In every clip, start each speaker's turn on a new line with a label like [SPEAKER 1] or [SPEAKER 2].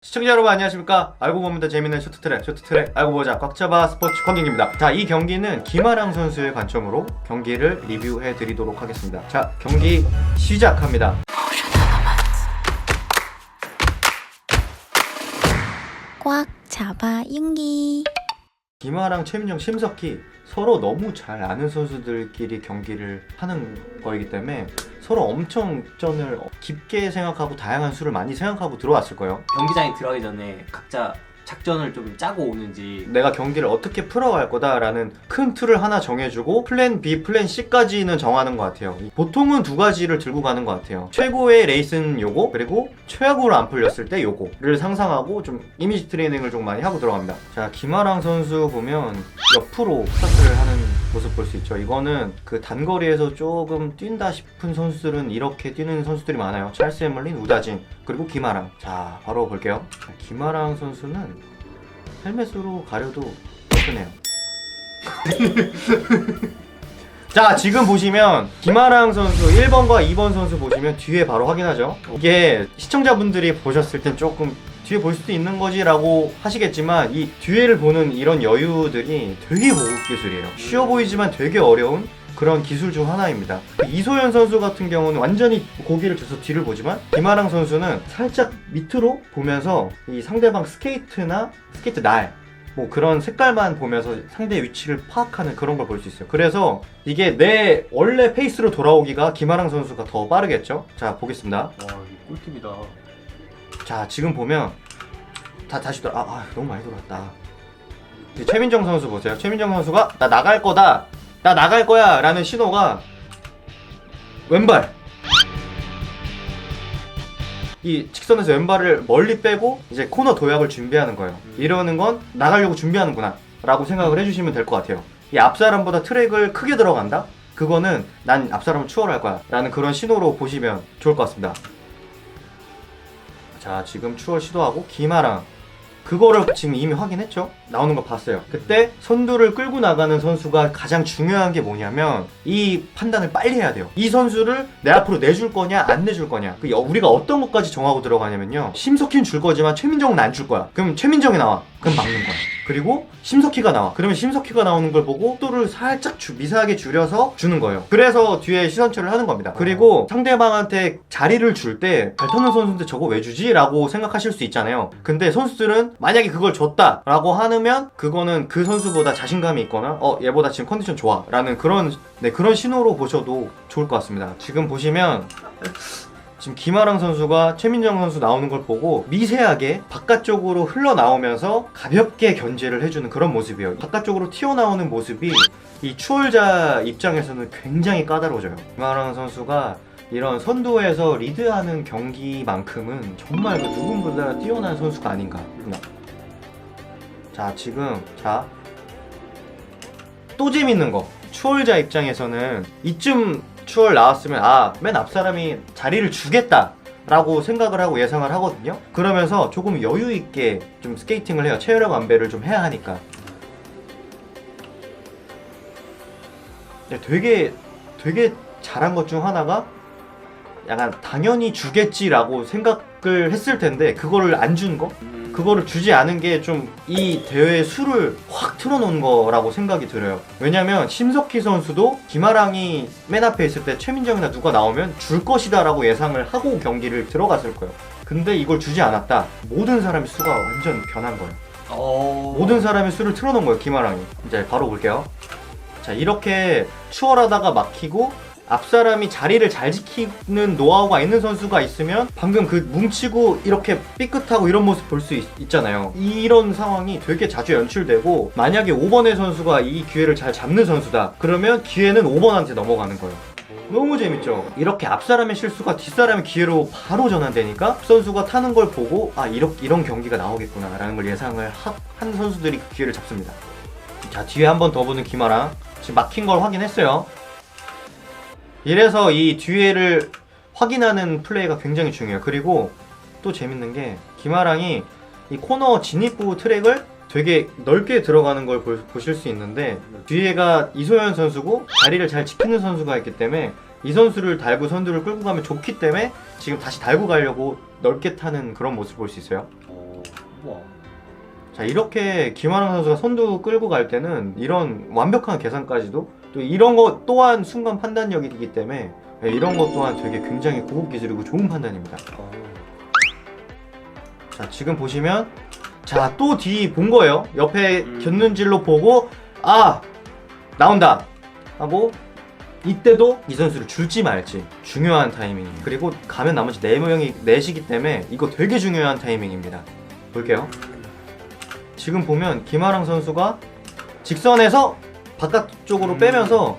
[SPEAKER 1] 시청자 여러분 안녕하십니까. 알고 보면 더 재밌는 쇼트트랙 알고 보자 꽉잡아 스포츠 관객입니다. 자, 이 경기는 김아랑 선수의 관점으로 경기를 리뷰해 드리도록 하겠습니다. 자, 경기 시작합니다.
[SPEAKER 2] 꽉 잡아 윤기.
[SPEAKER 1] 김아랑, 최민정, 심석희 서로 너무 잘 아는 선수들끼리 경기를 하는 거이기 때문에 서로 엄청 전을 깊게 생각하고 다양한 수를 많이 생각하고 들어왔을 거예요.
[SPEAKER 3] 경기장에 들어가기 전에 각자 작전을 좀 짜고 오는지,
[SPEAKER 1] 내가 경기를 어떻게 풀어갈 거다라는 큰 틀을 하나 정해주고 플랜 B, 플랜 C까지는 정하는 것 같아요. 보통은 두 가지를 들고 가는 것 같아요. 최고의 레이스는 요거, 그리고 최악으로 안 풀렸을 때 요거를 상상하고 좀 이미지 트레이닝을 좀 많이 하고 들어갑니다. 자, 김아랑 선수 보면 옆으로 스타트를 하는 모습 볼 수 있죠. 이거는 그 단거리에서 조금 뛴다 싶은 선수들은 이렇게 뛰는 선수들이 많아요. 찰스 해멀린, 우다진, 그리고 김아랑. 자, 바로 볼게요. 자, 김아랑 선수는 헬멧으로 가려도 예쁘네요. 자, 지금 보시면 김아랑 선수 1번과 2번 선수 보시면 뒤에 바로 확인하죠. 이게 시청자분들이 보셨을 땐 조금 뒤에 볼 수도 있는 거지 라고 하시겠지만, 이 뒤에를 보는 이런 여유들이 되게 고급 기술이에요. 쉬워 보이지만 되게 어려운 그런 기술 중 하나입니다. 이소연 선수 같은 경우는 완전히 고개를 줘서 뒤를 보지만, 김아랑 선수는 살짝 밑으로 보면서 이 상대방 스케이트나 스케이트 날, 뭐 그런 색깔만 보면서 상대 위치를 파악하는 그런 걸 볼 수 있어요. 그래서 이게 내 원래 페이스로 돌아오기가 김아랑 선수가 더 빠르겠죠? 자, 보겠습니다.
[SPEAKER 3] 와, 이거 꿀팁이다.
[SPEAKER 1] 자, 지금 보면 다시 너무 많이 돌았다. 최민정 선수 보세요. 최민정 선수가 나 나갈 거다, 나 나갈 거야 라는 신호가 왼발, 이 직선에서 왼발을 멀리 빼고 이제 코너 도약을 준비하는 거예요. 이러는 건 나가려고 준비하는구나 라고 생각을 해주시면 될 것 같아요. 이 앞사람보다 트랙을 크게 들어간다? 그거는 난 앞사람을 추월할 거야 라는 그런 신호로 보시면 좋을 것 같습니다. 자, 지금 추월 시도하고 김아랑, 그거를 지금 이미 확인했죠? 나오는 거 봤어요. 그때 선두를 끌고 나가는 선수가 가장 중요한 게 뭐냐면 이 판단을 빨리 해야 돼요. 이 선수를 내 앞으로 내줄 거냐 안 내줄 거냐, 우리가 어떤 것까지 정하고 들어가냐면요, 심석희는 줄 거지만 최민정은 안 줄 거야. 그럼 최민정이 나와, 그럼 막는 거야. 그리고 심석희가 나와, 그러면 심석희가 나오는 걸 보고 속도를 살짝 미세하게 줄여서 주는 거예요. 그래서 뒤에 시선처를 하는 겁니다. 그리고 상대방한테 자리를 줄 때 잘 타는 선수인데 저거 왜 주지? 라고 생각하실 수 있잖아요. 근데 선수들은 만약에 그걸 줬다 라고 하면 그거는 그 선수보다 자신감이 있거나 얘보다 지금 컨디션 좋아 라는 그런 신호로 보셔도 좋을 것 같습니다. 지금 보시면 지금 김아랑 선수가 최민정 선수 나오는 걸 보고 미세하게 바깥쪽으로 흘러나오면서 가볍게 견제를 해주는 그런 모습이에요. 바깥쪽으로 튀어나오는 모습이 이 추월자 입장에서는 굉장히 까다로워져요. 김아랑 선수가 이런 선두에서 리드하는 경기만큼은 정말 그 누군가보다 뛰어난 선수가 아닌가. 자, 지금 또 재밌는 거, 추월자 입장에서는 이쯤 추월 나왔으면 맨 앞 사람이 자리를 주겠다 라고 생각을 하고 예상을 하거든요. 그러면서 조금 여유 있게 좀 스케이팅을 해요. 체력 안배를 좀 해야 하니까. 되게 잘한 것 중 하나가 약간 당연히 주겠지라고 생각을 했을 텐데 그거를 안 준 거? 그거를 주지 않은 게 좀 이 대회의 수를 확 틀어놓은 거라고 생각이 들어요. 왜냐면 심석희 선수도 김아랑이 맨 앞에 있을 때 최민정이나 누가 나오면 줄 것이다 라고 예상을 하고 경기를 들어갔을 거예요. 근데 이걸 주지 않았다. 모든 사람의 수가 완전 변한 거예요. 모든 사람의 수를 틀어놓은 거예요, 김아랑이. 이제 바로 볼게요. 자, 이렇게 추월하다가 막히고 앞사람이 자리를 잘 지키는 노하우가 있는 선수가 있으면 방금 그 뭉치고 이렇게 삐끗하고 이런 모습 볼 수 있잖아요. 이런 상황이 되게 자주 연출되고, 만약에 5번의 선수가 이 기회를 잘 잡는 선수다 그러면 기회는 5번한테 넘어가는 거예요. 너무 재밌죠? 이렇게 앞사람의 실수가 뒷사람의 기회로 바로 전환되니까 앞 선수가 타는 걸 보고 이런 경기가 나오겠구나 라는 걸 예상을 한 선수들이 그 기회를 잡습니다. 자, 뒤에 한 번 더 보는 김아랑, 지금 막힌 걸 확인했어요. 이래서 이 뒤에를 확인하는 플레이가 굉장히 중요해요. 그리고 또 재밌는 게 김아랑이 이 코너 진입구 트랙을 되게 넓게 들어가는 걸 보실 수 있는데, 뒤에가 이소연 선수고 자리를 잘 지키는 선수가 있기 때문에 이 선수를 달고 선두를 끌고 가면 좋기 때문에 지금 다시 달고 가려고 넓게 타는 그런 모습을 볼 수 있어요.
[SPEAKER 3] 우와.
[SPEAKER 1] 자, 이렇게 김하랑 선수가 선두 끌고 갈 때는 이런 완벽한 계산까지도 또 이런 것 또한 순간 판단력이기 때문에 이런 것 또한 되게 굉장히 고급 기술이고 좋은 판단입니다. 자, 지금 보시면 자, 또 뒤 본 거예요. 옆에 곁눈질로 보고 아! 나온다! 하고 이때도 이 선수를 줄지 말지 중요한 타이밍입니다. 그리고 가면 나머지 4명이 넷이기 때문에 이거 되게 중요한 타이밍입니다. 볼게요. 지금 보면 김하랑 선수가 직선에서 바깥쪽으로 빼면서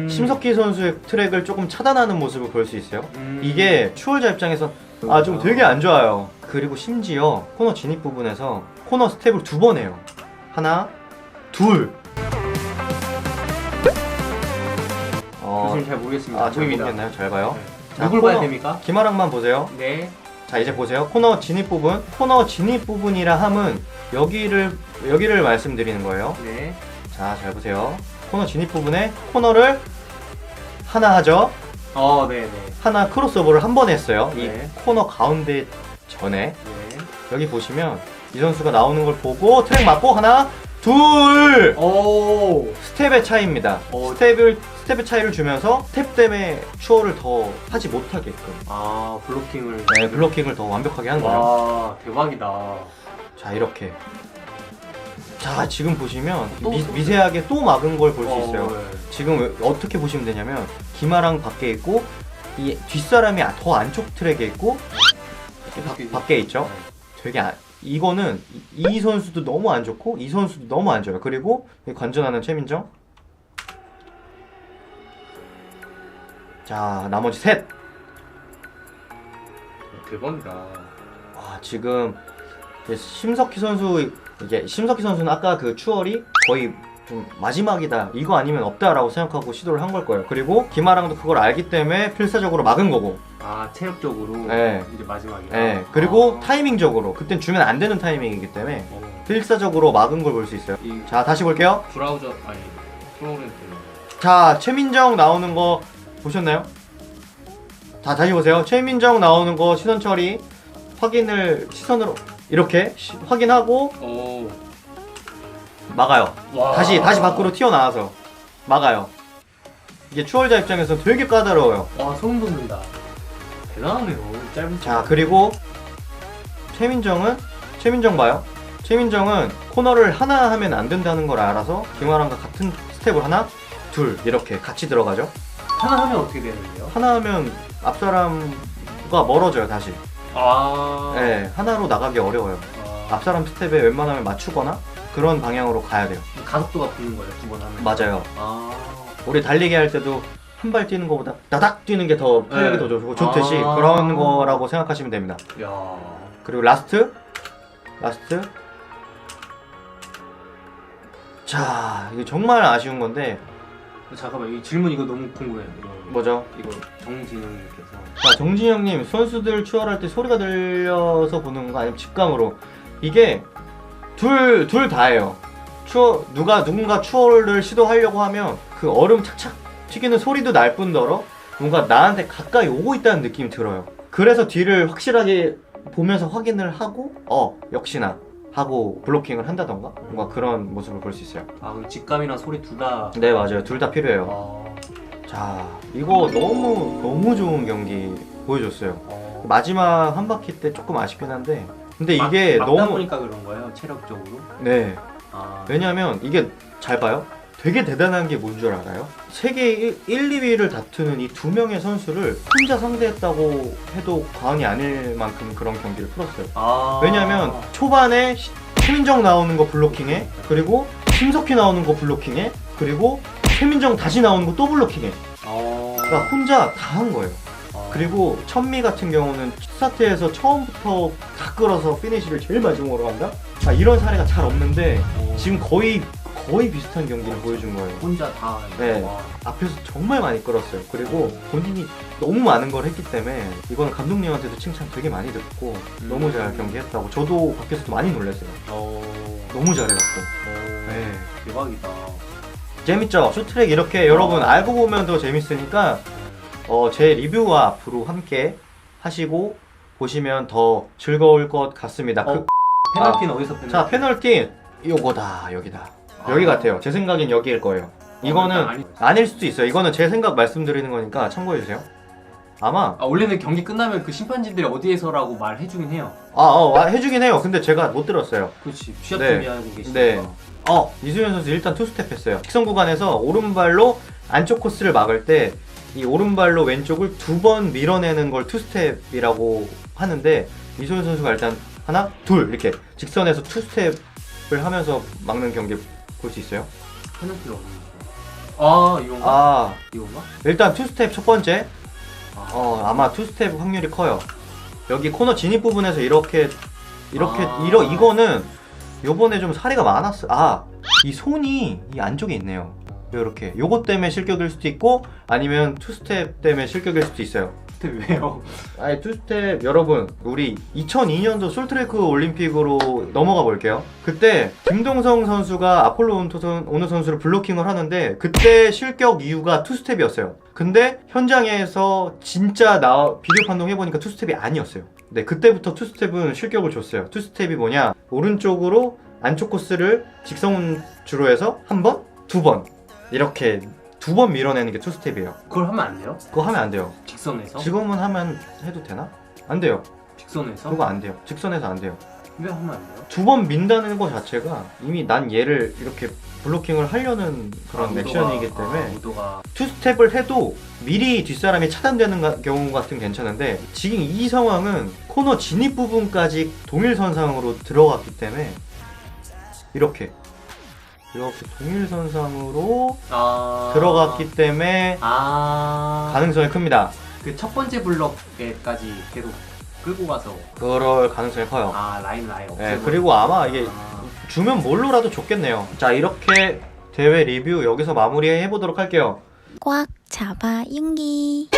[SPEAKER 1] 심석희 선수의 트랙을 조금 차단하는 모습을 볼 수 있어요. 이게 추월자 입장에서 좀 되게 안 좋아요. 그리고 심지어 코너 진입 부분에서 코너 스텝을 2번 해요. 하나, 둘.
[SPEAKER 3] 교수님 잘 모르겠습니다.
[SPEAKER 1] 잘 모르겠나요? 잘 봐요.
[SPEAKER 3] 네.
[SPEAKER 1] 자,
[SPEAKER 3] 누굴 봐야 됩니까?
[SPEAKER 1] 김하랑만 보세요.
[SPEAKER 3] 네.
[SPEAKER 1] 자, 이제 보세요. 코너 진입 부분. 코너 진입 부분이라 함은 여기를 말씀드리는 거예요.
[SPEAKER 3] 네.
[SPEAKER 1] 자, 잘 보세요. 코너 진입 부분에 코너를 하나 하죠.
[SPEAKER 3] 네네.
[SPEAKER 1] 하나 크로스오버를 한 번 했어요.
[SPEAKER 3] 네.
[SPEAKER 1] 이 코너 가운데 전에
[SPEAKER 3] 네.
[SPEAKER 1] 여기 보시면 이 선수가 나오는 걸 보고 트랙 맞고 하나, 둘!
[SPEAKER 3] 오.
[SPEAKER 1] 스텝의 차이입니다. 스텝의 차이를 주면서 스텝 때문에 추월을 더 하지 못하게끔
[SPEAKER 3] 블로킹을.
[SPEAKER 1] 네, 블로킹을 더 완벽하게 하는 거죠.
[SPEAKER 3] 와, 대박이다.
[SPEAKER 1] 자, 이렇게. 자, 지금 보시면
[SPEAKER 3] 또?
[SPEAKER 1] 미세하게 또 막은 걸 볼 수 있어요.
[SPEAKER 3] 네.
[SPEAKER 1] 지금 어떻게 보시면 되냐면 김하랑 밖에 있고 이 뒷사람이 더 안쪽 트랙에 있고 밖에 있죠. 되게 이거는 이 선수도 너무 안 좋고 이 선수도 너무 안 좋아요. 그리고 관전하는 최민정. 자, 나머지 셋.
[SPEAKER 3] 대박이다.
[SPEAKER 1] 지금 심석희 선수는 아까 그 추월이 거의 좀 마지막이다, 이거 아니면 없다라고 생각하고 시도를 한 걸 거예요. 그리고 김하랑도 그걸 알기 때문에 필사적으로 막은 거고.
[SPEAKER 3] 체력적으로.
[SPEAKER 1] 네.
[SPEAKER 3] 이제 마지막이다.
[SPEAKER 1] 네. 그리고 타이밍적으로 그땐 주면 안 되는 타이밍이기 때문에 필사적으로 막은 걸 볼 수 있어요. 자, 다시 볼게요.
[SPEAKER 3] 브라우저 프로그램.
[SPEAKER 1] 자, 최민정 나오는 거 보셨나요? 자, 다시 보세요. 최민정 나오는 거 시선 처리 확인을 시선으로 이렇게 확인하고 막아요.
[SPEAKER 3] 와.
[SPEAKER 1] 다시 밖으로 튀어나와서 막아요. 이게 추월자 입장에서 되게 까다로워요.
[SPEAKER 3] 와, 소름 돋는다. 대단하네요. 짧은.
[SPEAKER 1] 자, 그리고 최민정 봐요. 최민정은 코너를 하나 하면 안 된다는 걸 알아서 김하랑과 같은 스텝을 하나, 둘 이렇게 같이 들어가죠.
[SPEAKER 3] 하나 하면 어떻게 되는데요?
[SPEAKER 1] 하나 하면 앞사람과 멀어져요, 다시. 네, 하나로 나가기 어려워요. 앞사람 스텝에 웬만하면 맞추거나 그런 방향으로 가야 돼요.
[SPEAKER 3] 가속도가 붙는 거예요, 2번 하면.
[SPEAKER 1] 맞아요. 우리 달리기 할 때도 한 발 뛰는 것보다 다닥 뛰는 게 더 탄력이 더 좋듯이 그런 거라고 생각하시면 됩니다.
[SPEAKER 3] 야.
[SPEAKER 1] 그리고 라스트. 자, 이게 정말 아쉬운 건데.
[SPEAKER 3] 잠깐만, 이 질문 이거 너무 궁금해요.
[SPEAKER 1] 뭐죠?
[SPEAKER 3] 이거 정진영님께서.
[SPEAKER 1] 자, 정진영님, 선수들 추월할 때 소리가 들려서 보는 거 아니면 직감으로? 이게 둘 다예요. 누군가 추월을 시도하려고 하면 그 얼음 착착 튀기는 소리도 날 뿐더러 뭔가 나한테 가까이 오고 있다는 느낌이 들어요. 그래서 뒤를 확실하게 보면서 확인을 하고 역시나 하고 블로킹을 한다던가 뭔가 그런 모습을 볼 수 있어요.
[SPEAKER 3] 그럼 직감이랑 소리 둘 다.
[SPEAKER 1] 네, 맞아요. 둘 다 필요해요. 자, 이거 너무 좋은 경기 보여줬어요. 마지막 한 바퀴 때 조금 아쉽긴 한데 근데 이게
[SPEAKER 3] 막다 보니까 그런 거예요, 체력적으로.
[SPEAKER 1] 네. 왜냐면 이게 잘 봐요. 되게 대단한 게 뭔 줄 알아요? 세계 1, 2위를 다투는 이 2명의 선수를 혼자 상대했다고 해도 과언이 아닐 만큼 그런 경기를 풀었어요. 왜냐면 초반에 최민정 나오는 거 블로킹해, 그리고 심석희 나오는 거 블로킹해, 그리고 최민정 다시 나오는 거 또 블로킹해. 그러니까 혼자 다 한 거예요. 그리고 천미 같은 경우는 스타트에서 처음부터 다 끌어서 피니시를 제일 마지막으로 한다? 이런 사례가 잘 없는데 지금 거의 비슷한 경기를 보여준 거예요.
[SPEAKER 3] 혼자 다.
[SPEAKER 1] 네. 앞에서 정말 많이 끌었어요. 그리고 본인이 너무 많은 걸 했기 때문에 이거는 감독님한테도 칭찬 되게 많이 듣고 너무 잘 경기했다고 저도 밖에서도 많이 놀랐어요. 너무 잘해갖고. 네.
[SPEAKER 3] 대박이다.
[SPEAKER 1] 재밌죠? 쇼트트랙 이렇게 여러분 알고 보면 더 재밌으니까 제 리뷰와 앞으로 함께 하시고 보시면 더 즐거울 것 같습니다.
[SPEAKER 3] 페널티는 어디서 페널티?
[SPEAKER 1] 자, 페널티 요거다. 여기다. 여기 같아요. 제 생각엔 여기일 거예요. 이거는
[SPEAKER 3] 아니,
[SPEAKER 1] 아닐 수도 있어요. 이거는 제 생각 말씀드리는 거니까 참고해 주세요. 아마
[SPEAKER 3] 원래는 경기 끝나면 그 심판진들이 어디에서라고 말해주긴 해요.
[SPEAKER 1] 해주긴 해요. 근데 제가 못 들었어요.
[SPEAKER 3] 그렇지. 시합
[SPEAKER 1] 네.
[SPEAKER 3] 준비하고 계시니까.
[SPEAKER 1] 네. 이수현 선수 일단 투스텝 했어요. 직선 구간에서 오른발로 안쪽 코스를 막을 때 이 오른발로 왼쪽을 2번 밀어내는 걸 투스텝이라고 하는데 이수현 선수가 일단 하나, 둘 이렇게 직선에서 투스텝을 하면서 막는 경기 볼 수 있어요.
[SPEAKER 3] 페널티가 없는데. 이건가? 이건가?
[SPEAKER 1] 일단 투스텝 첫 번째.
[SPEAKER 3] 아.
[SPEAKER 1] 아마 투스텝 확률이 커요. 여기 코너 진입 부분에서 이렇게
[SPEAKER 3] 아.
[SPEAKER 1] 이거는 요번에 좀 사례가 많았어. 이 손이 이 안쪽에 있네요. 요렇게 요것 때문에 실격일 수도 있고 아니면 투스텝 때문에 실격일 수도 있어요.
[SPEAKER 3] 근데 왜요?
[SPEAKER 1] 아니 투스텝 여러분 우리 2002년도 솔트레이크 올림픽으로 넘어가 볼게요. 그때 김동성 선수가 아폴로 오느 선수를 블로킹을 하는데 그때 실격 이유가 투스텝이었어요. 근데 현장에서 진짜 비디오 판독해보니까 투스텝이 아니었어요. 네, 그때부터 투스텝은 실격을 줬어요. 투스텝이 뭐냐, 오른쪽으로 안쪽 코스를 직선주로 해서 한 번, 두 번 이렇게 2번 밀어내는 게 투스텝이에요.
[SPEAKER 3] 그걸 하면 안 돼요?
[SPEAKER 1] 그거 하면 안 돼요.
[SPEAKER 3] 직선에서?
[SPEAKER 1] 지금은 하면 해도 되나? 안 돼요.
[SPEAKER 3] 직선에서?
[SPEAKER 1] 그거 안 돼요. 직선에서 안 돼요.
[SPEAKER 3] 왜 하면 안 돼요?
[SPEAKER 1] 2번 민다는 거 자체가 이미 난 얘를 이렇게 블로킹을 하려는 그런 액션이기 때문에
[SPEAKER 3] 의도가
[SPEAKER 1] 투스텝을 해도 미리 뒷사람이 차단되는 경우 같은 괜찮은데 지금 이 상황은 코너 진입 부분까지 동일선상으로 들어갔기 때문에 이렇게 동일선상으로 들어갔기 때문에 가능성이 큽니다.
[SPEAKER 3] 그 첫 번째 블럭에까지 계속 끌고 가서
[SPEAKER 1] 그럴 가능성이 커요.
[SPEAKER 3] 라인
[SPEAKER 1] 네,
[SPEAKER 3] 없애고.
[SPEAKER 1] 그리고 아마 이게 주면 뭘로라도 좋겠네요. 자, 이렇게 대회 리뷰 여기서 마무리해 보도록 할게요.
[SPEAKER 2] 꽉 잡아 윤기.